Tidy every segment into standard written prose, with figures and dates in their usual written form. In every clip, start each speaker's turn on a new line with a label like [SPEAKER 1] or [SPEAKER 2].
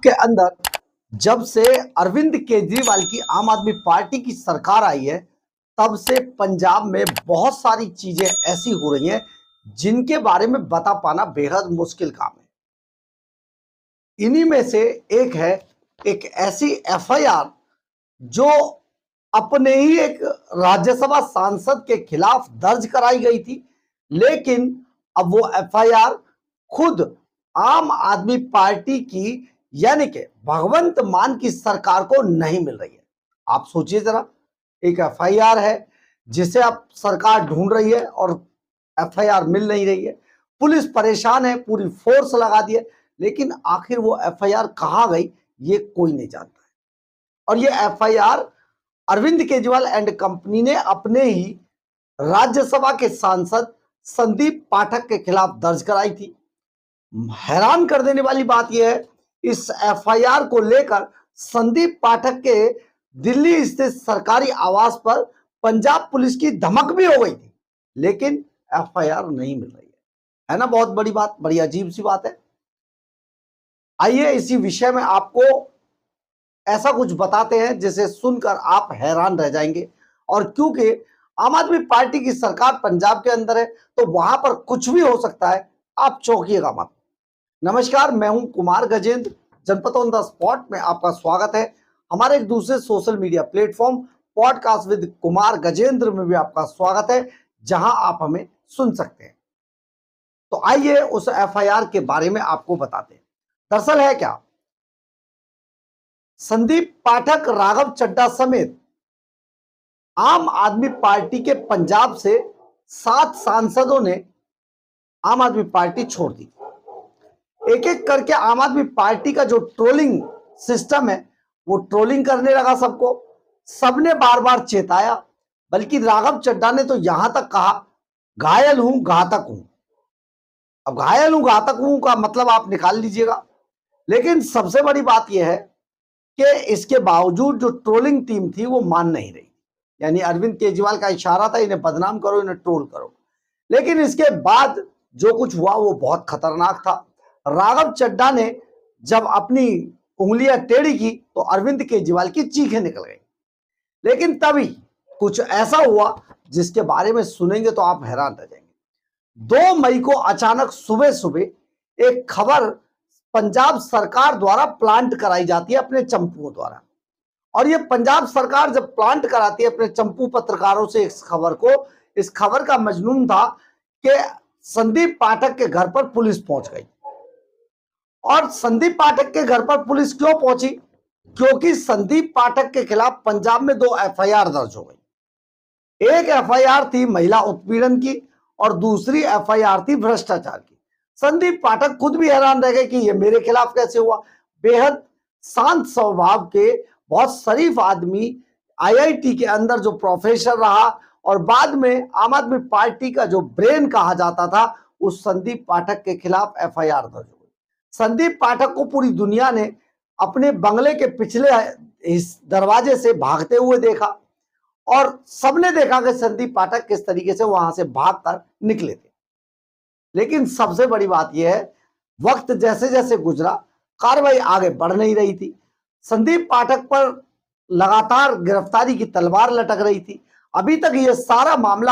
[SPEAKER 1] के अंदर जब से अरविंद केजरीवाल की आम आदमी पार्टी की सरकार आई है, तब से पंजाब में बहुत सारी चीजें ऐसी हो रही हैं जिनके बारे में बता पाना बेहद मुश्किल काम है। इन्हीं में से एक है एक ऐसी एफआईआर जो अपने ही एक राज्यसभा सांसद के खिलाफ दर्ज कराई गई थी, लेकिन अब वो एफआईआर खुद आम आदमी पार्टी की यानी कि भगवंत मान की सरकार को नहीं मिल रही है। आप सोचिए जरा, एक एफआईआर है जिसे अब सरकार ढूंढ रही है और एफआईआर मिल नहीं रही है। पुलिस परेशान है, पूरी फोर्स लगा दी है, लेकिन आखिर वो एफआईआर कहां गई ये कोई नहीं जानता है। और ये FIR Arvind Kejriwal and company ने अपने ही राज्यसभा के सांसद संदीप पाठक के खिलाफ दर्ज कराई थी। हैरान कर देने वाली बात यह है, इस एफआईआर को लेकर संदीप पाठक के दिल्ली स्थित सरकारी आवास पर पंजाब पुलिस की धमक भी हो गई थी, लेकिन एफआईआर नहीं मिल रही है ना। बहुत बड़ी बात, बड़ी अजीब सी बात है। आइए इसी विषय में आपको ऐसा कुछ बताते हैं जिसे सुनकर आप हैरान रह जाएंगे। और क्योंकि आम आदमी पार्टी की सरकार पंजाब के अंदर है, तो वहां पर कुछ भी हो सकता है, आप चौंकिएगा मत। नमस्कार, मैं हूं कुमार गजेंद्र। जनपद ऑन द स्पॉट में आपका स्वागत है। हमारे एक दूसरे social media platform podcast with Kumar Gajendra में भी आपका स्वागत है, जहां आप हमें सुन सकते हैं। तो आइए उस एफआईआर के बारे में आपको बताते हैं। दरअसल है क्या, संदीप पाठक, राघव चड्ढा समेत आम आदमी पार्टी के पंजाब से 7 सांसदों ने आम आदमी पार्टी छोड़ दी। एक एक करके आम आदमी पार्टी का जो ट्रोलिंग सिस्टम है वो ट्रोलिंग करने लगा सबको। सबने बार बार चेताया, बल्कि राघव चड्ढा ने तो यहां तक कहा, घायल हूं घातक हूं। अब घायल हूं घातक हूं का मतलब आप निकाल लीजिएगा। लेकिन सबसे बड़ी बात यह है कि इसके बावजूद जो ट्रोलिंग टीम थी वो मान नहीं रही। यानी अरविंद केजरीवाल का इशारा था, इन्हें बदनाम करो, इन्हें ट्रोल करो। लेकिन इसके बाद जो कुछ हुआ वो बहुत खतरनाक था। राघव चड्ढा ने जब अपनी उंगलियां टेढ़ी की तो अरविंद केजरीवाल की चीखें निकल गई। लेकिन तभी कुछ ऐसा हुआ जिसके बारे में सुनेंगे तो आप हैरान रह जाएंगे। 2 मई को अचानक सुबह सुबह एक खबर पंजाब सरकार द्वारा प्लांट कराई जाती है अपने चंपुओं द्वारा। और ये पंजाब सरकार जब प्लांट कराती है अपने चंपू पत्रकारों से इस खबर को, इस खबर का मजमून था कि संदीप पाठक के घर पर पुलिस पहुंच गई। और संदीप पाठक के घर पर पुलिस क्यों पहुंची? क्योंकि संदीप पाठक के खिलाफ पंजाब में 2 एफआईआर दर्ज हो गई। एक एफआईआर थी महिला उत्पीड़न की और दूसरी एफआईआर थी भ्रष्टाचार की। संदीप पाठक खुद भी हैरान रह गए कि ये मेरे खिलाफ कैसे हुआ। बेहद शांत स्वभाव के बहुत शरीफ आदमी, आईआईटी के अंदर जो प्रोफेसर रहा और बाद में आम आदमी पार्टी का जो ब्रेन कहा जाता था, उस संदीप पाठक के खिलाफ एफआईआर दर्ज हो गई। संदीप पाठक को पूरी दुनिया ने अपने बंगले के पिछले इस दरवाजे से भागते हुए देखा और सबने देखा कि संदीप पाठक किस तरीके से वहां से भागकर निकले थे। लेकिन सबसे बड़ी बात यह है, वक्त जैसे जैसे गुजरा, कार्रवाई आगे बढ़ नहीं रही थी। संदीप पाठक पर लगातार गिरफ्तारी की तलवार लटक रही थी। अभी तक ये सारा मामला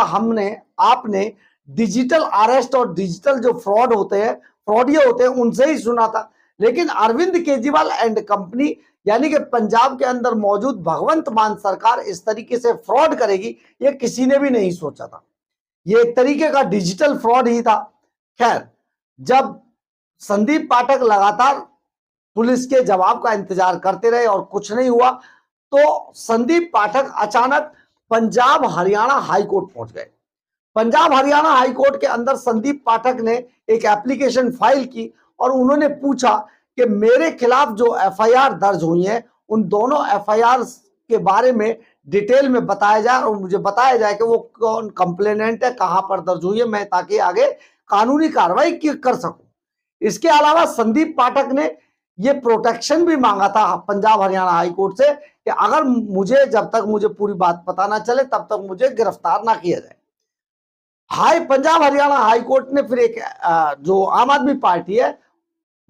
[SPEAKER 1] आपने डिजिटल अरेस्ट और डिजिटल जो फ्रॉड होते हैं, फ्रॉडिया होते हैं, उनसे ही सुना था। लेकिन अरविंद केजरीवाल एंड कंपनी यानी कि पंजाब के अंदर मौजूद भगवंत मान सरकार इस तरीके से फ्रॉड करेगी, ये किसी ने भी नहीं सोचा था। ये एक तरीके का डिजिटल फ्रॉड ही था। खैर, जब संदीप पाठक लगातार पुलिस के जवाब का इंतजार करते रहे और कुछ नहीं हुआ, तो संदीप पाठक अचानक पंजाब हरियाणा हाईकोर्ट पहुंच गए। पंजाब हरियाणा हाईकोर्ट के अंदर संदीप पाठक ने एक एप्लीकेशन फाइल की और उन्होंने पूछा कि मेरे खिलाफ जो एफआईआर दर्ज हुई है, उन दोनों एफआईआर के बारे में डिटेल में बताया जाए और मुझे बताया जाए कि वो कौन कंप्लेनेंट है, कहां पर दर्ज हुई है, मैं ताकि आगे कानूनी कार्रवाई कर सकूं। इसके अलावा संदीप पाठक ने ये प्रोटेक्शन भी मांगा था पंजाब हरियाणा हाईकोर्ट से कि अगर मुझे, जब तक मुझे पूरी बात पता ना चले तब तक मुझे गिरफ्तार ना किया जाए। पंजाब हरियाणा हाईकोर्ट ने फिर एक जो आम आदमी पार्टी है,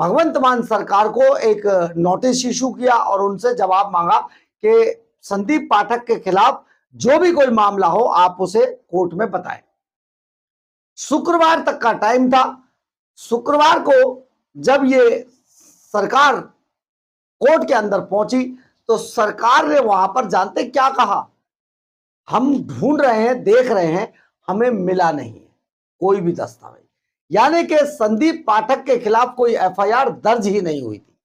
[SPEAKER 1] भगवंत मान सरकार को एक नोटिस इशू किया और उनसे जवाब मांगा कि संदीप पाठक के खिलाफ जो भी कोई मामला हो आप उसे कोर्ट में बताएं। शुक्रवार तक का टाइम था। शुक्रवार को जब ये सरकार कोर्ट के अंदर पहुंची तो सरकार ने वहां पर जानते क्या कहा, हम ढूंढ रहे हैं, देख रहे हैं, हमें मिला नहीं है कोई भी दस्तावेज। यानी कि संदीप पाठक के खिलाफ कोई एफआईआर दर्ज ही नहीं हुई थी।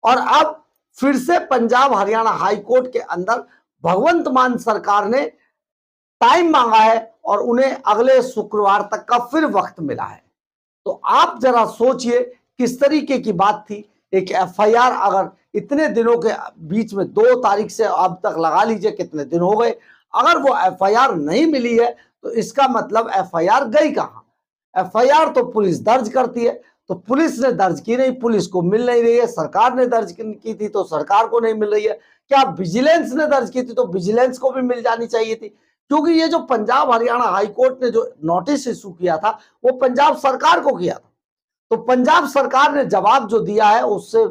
[SPEAKER 1] और अब फिर से पंजाब हरियाणा हाई कोर्ट के अंदर भगवंत मान सरकार ने टाइम मांगा है और उन्हें अगले शुक्रवार तक का फिर वक्त मिला है। तो आप जरा सोचिए किस तरीके की बात थी। एक एफआईआर अगर इतने दिनों के बीच में 2 तारीख से अब तक लगा लीजिए कितने दिन हो गए, अगर वो एफआईआर नहीं मिली है तो इसका मतलब एफआईआर गई कहां। एफआईआर तो पुलिस दर्ज करती है, तो पुलिस ने दर्ज की नहीं, पुलिस को मिल नहीं रही है। सरकार ने दर्ज की थी तो सरकार को नहीं मिल रही है। क्या विजिलेंस ने दर्ज की थी तो विजिलेंस को भी मिल जानी चाहिए थी, क्योंकि ये जो पंजाब हरियाणा हाई कोर्ट ने जो नोटिस इशू किया था वो पंजाब सरकार को किया था। तो पंजाब सरकार ने जवाब जो दिया है उससे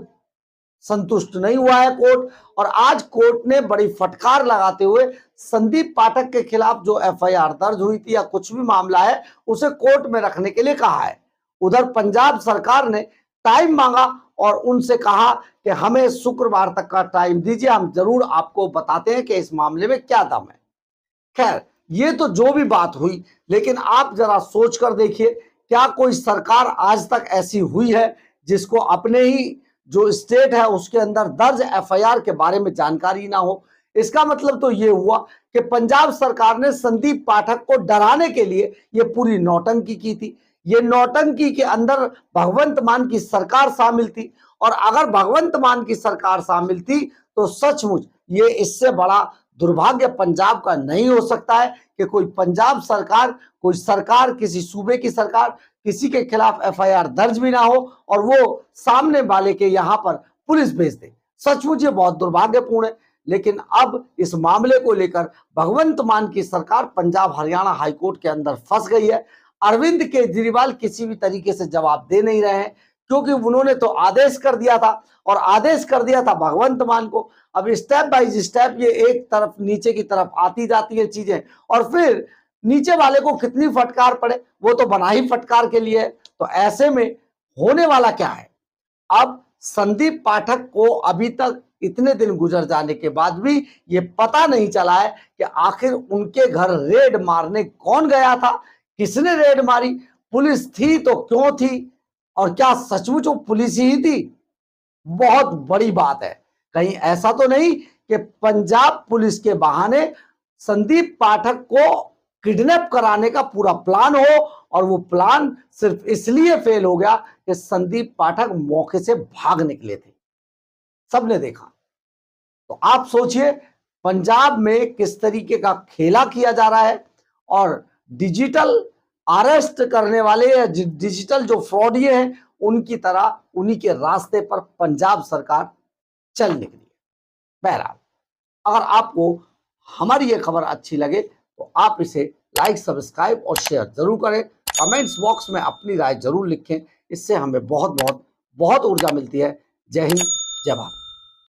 [SPEAKER 1] संतुष्ट नहीं हुआ है कोर्ट, और आज कोर्ट ने बड़ी फटकार लगाते हुए संदीप पाठक के खिलाफ जो एफआईआर दर्ज हुई थी या कुछ भी मामला है उसे कोर्ट में रखने के लिए कहा है। उधर पंजाब सरकार ने टाइम मांगा और उनसे कहा कि हमें शुक्रवार तक का टाइम दीजिए, हम जरूर आपको बताते हैं कि इस मामले में क्या दम है। खैर, ये तो जो भी बात हुई, लेकिन आप जरा सोच कर देखिए, क्या कोई सरकार आज तक ऐसी हुई है जिसको अपने ही जो स्टेट है उसके अंदर दर्ज एफआईआर के बारे में जानकारी ना हो। इसका मतलब तो ये हुआ कि पंजाब सरकार ने संदीप पाठक को डराने के लिए ये पूरी नौटंकी की थी। ये नौटंकी के अंदर भगवंत मान की सरकार शामिल थी, और अगर भगवंत मान की सरकार शामिल थी तो सचमुच ये इससे बड़ा दुर्भाग्य पंजाब का नहीं हो सकता है कि कोई पंजाब सरकार, कोई सरकार, किसी सूबे की सरकार किसी के खिलाफ एफआईआर दर्ज भी ना हो और वो सामने वाले के यहां पर पुलिस भेज दे। सचमुच ये बहुत दुर्भाग्यपूर्ण है। लेकिन अब इस मामले को लेकर भगवंत मान की सरकार पंजाब हरियाणा हाईकोर्ट के अंदर फंस गई है। अरविंद केजरीवाल किसी भी तरीके से जवाब दे नहीं रहे हैं, क्योंकि उन्होंने तो आदेश कर दिया था, और आदेश कर दिया था भगवंत मान को। अब स्टेप बाय स्टेप ये एक तरफ नीचे की तरफ आती जाती है चीजें, और फिर नीचे वाले को कितनी फटकार पड़े वो तो बना ही फटकार के लिए है। तो ऐसे में होने वाला क्या है, अब संदीप पाठक को अभी तक इतने दिन गुजर जाने के बाद भी ये पता नहीं चला है कि आखिर उनके घर रेड मारने कौन गया था, किसने रेड मारी, पुलिस थी तो क्यों थी, और क्या सचमुच वो पुलिस ही थी। बहुत बड़ी बात है। कहीं ऐसा तो नहीं कि पंजाब पुलिस के बहाने संदीप पाठक को किडनैप कराने का पूरा प्लान हो, और वो प्लान सिर्फ इसलिए फेल हो गया कि संदीप पाठक मौके से भाग निकले थे, सबने देखा। तो आप सोचिए पंजाब में किस तरीके का खेला किया जा रहा है, और डिजिटल अरेस्ट करने वाले या डिजिटल जो फ्रॉडिये हैं उनकी तरह उन्हीं के रास्ते पर पंजाब सरकार चल निकली है। बहरहाल, अगर आपको हमारी ये खबर अच्छी लगे तो आप इसे लाइक, सब्सक्राइब और शेयर जरूर करें। कमेंट्स बॉक्स में अपनी राय जरूर लिखें, इससे हमें बहुत बहुत बहुत ऊर्जा मिलती है। जय हिंद, जय भारत।